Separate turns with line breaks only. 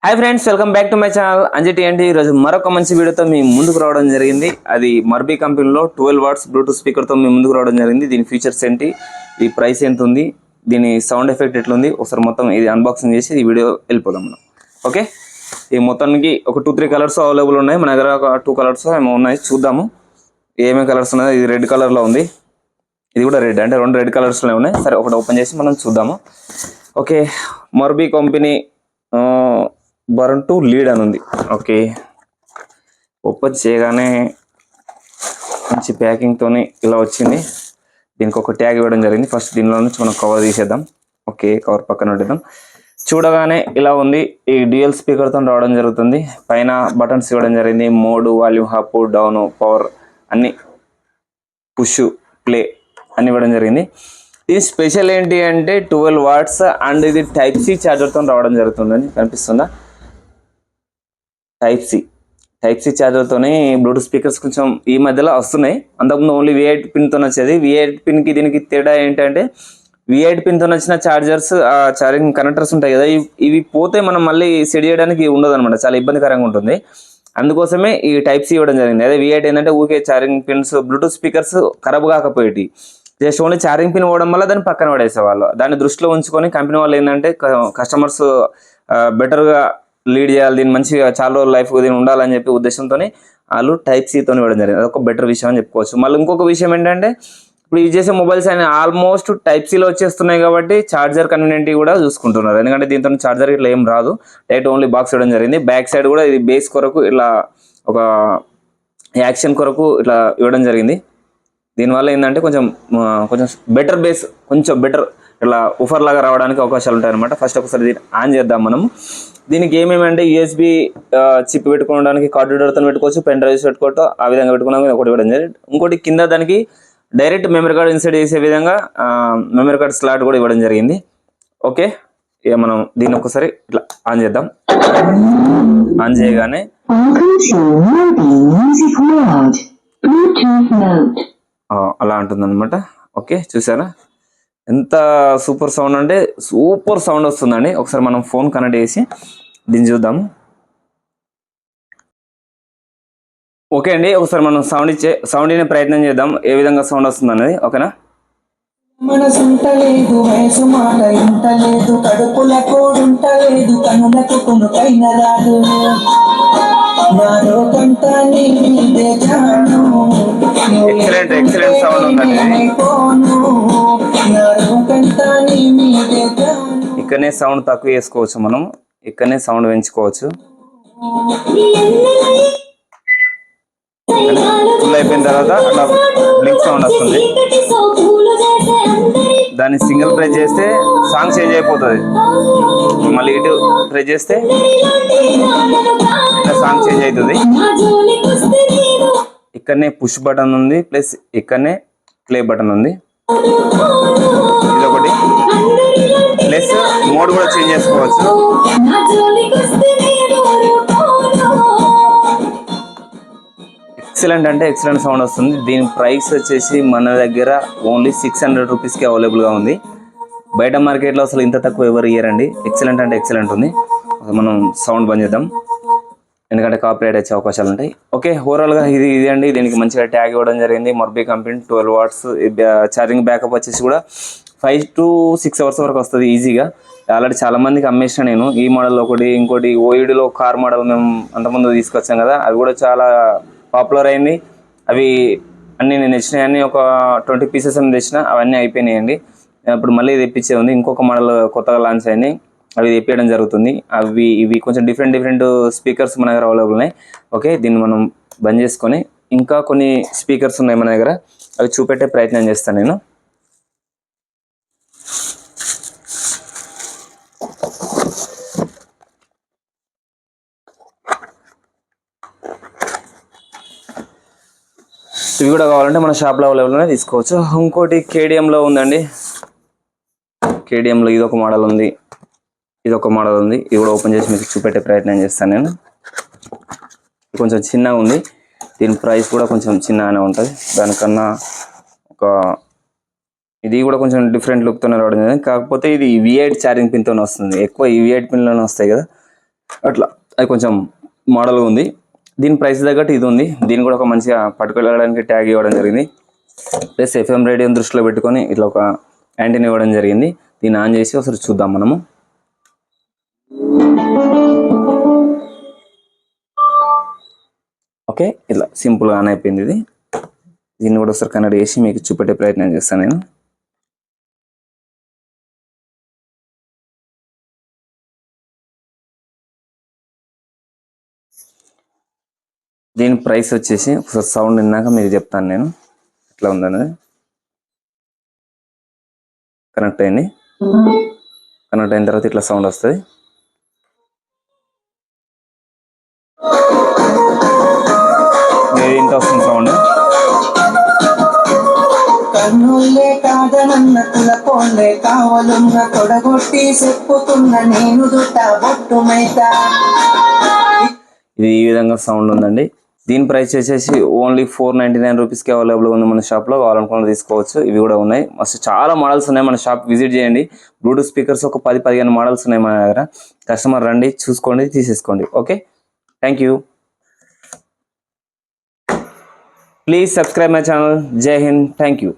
Hi friends, welcome back to my channel అంజటి అండి. ఈరోజు మరొక మంచి వీడియోతో మీ ముందుకు రావడం జరిగింది. అది మర్బీ కంపెనీలో 12 వాట్స్ బ్లూటూత్ స్పీకర్తో మీ ముందుకు రావడం జరిగింది. దీని ఫీచర్స్ ఏంటి, ఈ ప్రైస్ ఎంత ఉంది, దీని సౌండ్ ఎఫెక్ట్ ఎట్లుంది, ఒకసారి మొత్తం ఇది అన్బాక్సింగ్ చేసి ఈ వీడియో వెళ్ళిపోదాం మనం. ఓకే, ఈ మొత్తానికి ఒక 2-3 కలర్స్ అవైలబుల్ ఉన్నాయి. మన దగ్గర ఒక 2 కలర్స్ ఏమో ఉన్నాయి, చూద్దాము ఏమేమి కలర్స్ ఉన్నాయో. ఇది రెడ్ కలర్లో ఉంది, ఇది కూడా రెడ్, అంటే 2 రెడ్ కలర్స్లో ఉన్నాయి. సరే, ఒకటి ఓపెన్ చేసి మనం చూద్దాము. ఓకే, మర్బీ కంపెనీ బరన్ టు లీడ్ అని ఉంది. ఓకే, ఓపెన్ చేయగానే మంచి ప్యాకింగ్తోని ఇలా వచ్చింది. దీనికి ఒక ట్యాగ్ ఇవ్వడం జరిగింది. ఫస్ట్ దీనిలో నుంచి మనం కవర్ తీసేద్దాం. ఓకే, కవర్ పక్కన పెట్టేద్దాం. చూడగానే ఇలా ఉంది. ఈ డ్యూయల్ స్పీకర్తో రావడం జరుగుతుంది. పైన బటన్స్ ఇవ్వడం జరిగింది. Mode, volume, up, down, power అన్ని, పుష్, ప్లే అన్ని ఇవ్వడం జరిగింది. ఇది స్పెషల్ ఏంటి అంటే 12 వాట్స్ అండ్ ఇది టైప్ సి ఛార్జర్తో రావడం జరుగుతుందని కనిపిస్తుందా. టైప్ సి ఛార్జర్తోనే బ్లూటూత్ స్పీకర్స్ కొంచెం ఈ మధ్యలో వస్తున్నాయి. అంతకుముందు ఓన్లీ V8 పిన్తో వచ్చేది. V8 పిన్కి దీనికి తేడా ఏంటంటే V8 పిన్తో వచ్చిన ఛార్జర్స్, ఛార్జింగ్ కనెక్టర్స్ ఉంటాయి కదా, ఇవి పోతే మనం మళ్ళీ సెట్ చేయడానికి ఉండదు అనమాట, చాలా ఇబ్బందికరంగా ఉంటుంది. అందుకోసమే ఈ టైప్ సి ఇవ్వడం జరిగింది. అదే V8 ఏంటంటే ఊకే ఛార్జింగ్ పిన్స్, బ్లూటూత్ స్పీకర్స్ ఖరాబ్ కాకపోయేటి, జస్ట్ ఓన్లీ ఛార్జింగ్ పిన్ పోవడం వల్ల దాన్ని పక్కన పడేసేవాళ్ళు. దాన్ని దృష్టిలో ఉంచుకొని కంపెనీ వాళ్ళు ఏంటంటే కస్టమర్స్ బెటర్గా లీడ్ చేయాలి, దీన్ని మంచిగా చాలా రోజులు లైఫ్ దీన్ని ఉండాలని చెప్పి ఉద్దేశంతో వాళ్ళు టైప్ సితో ఇవ్వడం జరిగింది. అదొక బెటర్ విషయం అని చెప్పుకోవచ్చు. మళ్ళీ ఇంకొక విషయం ఏంటంటే ఇప్పుడు యూజ్ చేసే మొబైల్స్ అన్ని ఆల్మోస్ట్ టైప్ సిలో వచ్చేస్తున్నాయి కాబట్టి ఛార్జర్ కన్వీనియంట్ కూడా చూసుకుంటున్నారు. ఎందుకంటే దీంతో ఛార్జర్ ఇట్లా ఏం రాదు, డైరెక్ట్ ఓన్లీ బాక్స్ ఇవ్వడం జరిగింది. బ్యాక్ సైడ్ కూడా ఇది బేస్ కొరకు ఇలా ఒక యాక్షన్ కొరకు ఇట్లా ఇవ్వడం జరిగింది. దీనివల్ల ఏంటంటే కొంచెం బెటర్ బేస్, కొంచెం బెటర్ ఇట్లా ఊఫర్ లాగా రావడానికి అవకాశాలు ఉంటాయి అనమాట. ఫస్ట్ ఒకసారి దీన్ని ఆన్ చేద్దాం మనం. దీనికి ఏమేమంటే USB చిప్ పెట్టుకోవడానికి కార్డ్ రీడర్తో పెట్టుకోవచ్చు, పెన్ డ్రైవ్స్ పెట్టుకోవచ్చు. ఆ విధంగా పెట్టుకున్నాక ఒకటి ఇవ్వడం జరిగింది. ఇంకోటి కింద దానికి డైరెక్ట్ మెమరీ కార్డ్ ఇన్సర్ట్ చేసే విధంగా మెమరీ కార్డ్ స్లాట్ కూడా ఇవ్వడం జరిగింది. ఓకే, ఇక మనం దీన్ని ఒకసారి ఇట్లా ఆన్ చేద్దాం. ఆన్ చేయగానే అలా ఉంటుంది అనమాట. ఓకే, చూసారా ఎంత సూపర్ సౌండ్ అంటే సూపర్ సౌండ్ వస్తుందండి. ఒకసారి మనం ఫోన్ కనెక్ట్ చేసి దీన్ని చూద్దాము. ఓకే అండి, ఒకసారి మనం సౌండ్ ఇనే ప్రయత్నం చేద్దాం, ఏ విధంగా సౌండ్ వస్తుంది అనేది. ఓకేనా,
మనసుంటలేదు, వయసు మాట ఇంటలేదు, కడుపుల కోడుంటలేదు, కనులకు కొనుకైన రాదు,
ఎక్సలెంట్ సౌండ్ ఉందండి. ఇక్కడనే సౌండ్ తక్కువ చేసుకోవచ్చు, మనం ఇక్కడనే సౌండ్ పెంచుకోవచ్చు. ఫుల్ అయిపోయిన తర్వాత అట్లా బ్లింక్ సౌండ్ వస్తుంది. దాన్ని సింగిల్ ప్రెస్ చేస్తే సాంగ్ చేంజ్ అయిపోతుంది. మళ్ళీ ఇటు ప్రెస్ చేస్తే ఇట్లా సాంగ్ చేంజ్ అవుతుంది. ఇక్కడనే పుష్ బటన్ ఉంది, ప్లస్ ఇక్కడనే ప్లే బటన్ ఉంది. ఇదొకటి, ప్లస్ మోడ్ కూడా చేంజ్ చేసుకోవచ్చు. ఎక్సలెంట్ అంటే ఎక్సలెంట్ సౌండ్ వస్తుంది. దీని ప్రైస్ వచ్చేసి మన దగ్గర ఓన్లీ 600 రూపీస్కి అవైలబుల్గా ఉంది. బయట మార్కెట్లో అసలు ఇంత తక్కువ ఎవరు ఇయ్యరండి. ఎక్సలెంట్ అంటే ఎక్సలెంట్ ఉంది. మనం సౌండ్ బంద్ చేద్దాం, ఎందుకంటే కాపీరైట్ వచ్చే అవకాశాలు ఉంటాయి. ఓకే, ఓవరాల్గా ఇది అండి. దీనికి మంచిగా ట్యాగ్ ఇవ్వడం జరిగింది. మర్బీ కంపెనీ 12 వాట్స్ ఛార్జింగ్ బ్యాకప్ వచ్చేసి కూడా 5 to 6 అవర్స్ వరకు వస్తుంది ఈజీగా. ఆల్రెడీ చాలా మందికి అమ్మేసిన నేను ఈ మోడల్ ఒకటి. ఇంకోటి ఓయిడ్లో కార్ మోడల్ మేము అంతకుముందు తీసుకొచ్చాం కదా, అది కూడా చాలా పాపులర్ అయింది. అవి అన్నీ నేను తెచ్చినాయి, అన్నీ ఒక 20 పీసెస్ అని తెచ్చిన, అవన్నీ అయిపోయినాయండి. ఇప్పుడు మళ్ళీ తెప్పించే ఉంది, ఇంకొక మోడల్ కొత్తగా లాంచ్ అయింది, అవి తెప్పించడం జరుగుతుంది. ఇవి కొంచెం డిఫరెంట్ స్పీకర్స్ మన దగ్గర అవైలబుల్ ఉన్నాయి. ఓకే, దీన్ని మనం బంద్ చేసుకొని ఇంకా కొన్ని స్పీకర్స్ ఉన్నాయి మన దగ్గర, అవి చూపెట్టే ప్రయత్నం చేస్తాను నేను. ఇవి కూడా కావాలంటే మన షాప్లో అవైలబుల్గానే తీసుకోవచ్చు. ఇంకోటి కేడిఎంలో ఉందండి. కేడిఎంలో ఇదొక మోడల్ ఉంది, ఇదొక మోడల్ ఉంది. ఇది కూడా ఓపెన్ చేసి మీకు చూపెట్టే ప్రయత్నం చేస్తాను నేను. కొంచెం చిన్నగా ఉంది, దీని ప్రైస్ కూడా కొంచెం చిన్నగానే ఉంటుంది దానికన్నా. ఇది కూడా కొంచెం డిఫరెంట్ లుక్తోనే రావడం జరిగింది. కాకపోతే ఇది V8 ఛార్జింగ్ పిన్తో వస్తుంది. ఎక్కువ ఈ V8 పిన్లోనే వస్తాయి కదా, అట్లా అది కొంచెం మోడల్గా ఉంది. దీని ప్రైస్ తగ్గట్టు ఇది ఉంది. దీని కూడా ఒక మంచిగా పట్టుకెళ్ళడానికి ట్యాగ్ ఇవ్వడం జరిగింది. ప్లస్ FM రేడియోని దృష్టిలో పెట్టుకొని ఇట్లా ఒక యాంటీనా ఇవ్వడం జరిగింది. దీన్ని ఆన్ చేసి ఒకసారి చూద్దాం మనము. ఓకే, ఇట్లా సింపుల్గా ఆన్ అయిపోయింది ఇది. దీన్ని కూడా ఒకసారి కనెక్ట్ చేసి మీకు చూపెట్టే ప్రయత్నం చేస్తాను నేను. దీని ప్రైస్ వచ్చేసి ఒకసారి సౌండ్ విన్నాక మీకు చెప్తాను నేను ఎట్లా ఉందనేది. కనెక్ట్ అయింది. కనెక్ట్ అయిన తర్వాత ఇట్లా సౌండ్ వస్తుంది. ఇంత వస్తుంది సౌండ్.
కన్నుల్లే కాదనన్న కులపోలే కావలున్న తొడగొట్టి చెప్పుతున్న నేను దుట్ట బొట్టుమైతా.
ఇది ఈ విధంగా సౌండ్ ఉందండి. దీని ప్రైస్ వచ్చేసి ఓన్లీ 499 రూపీస్కి అవైలబుల్గా ఉంది మన షాప్లో. కావాలనుకున్న తీసుకోవచ్చు. ఇవి కూడా ఉన్నాయి. మస్తు చాలా మోడల్స్ ఉన్నాయి. మన షాప్ విజిట్ చేయండి. బ్లూటూత్ స్పీకర్స్ ఒక 10-15 మోడల్స్ ఉన్నాయి మన దగ్గర. కస్టమర్ రండి, చూసుకోండి, తీసేసుకోండి. Okay, thank you. Please subscribe my channel. జై హింద్. Thank you.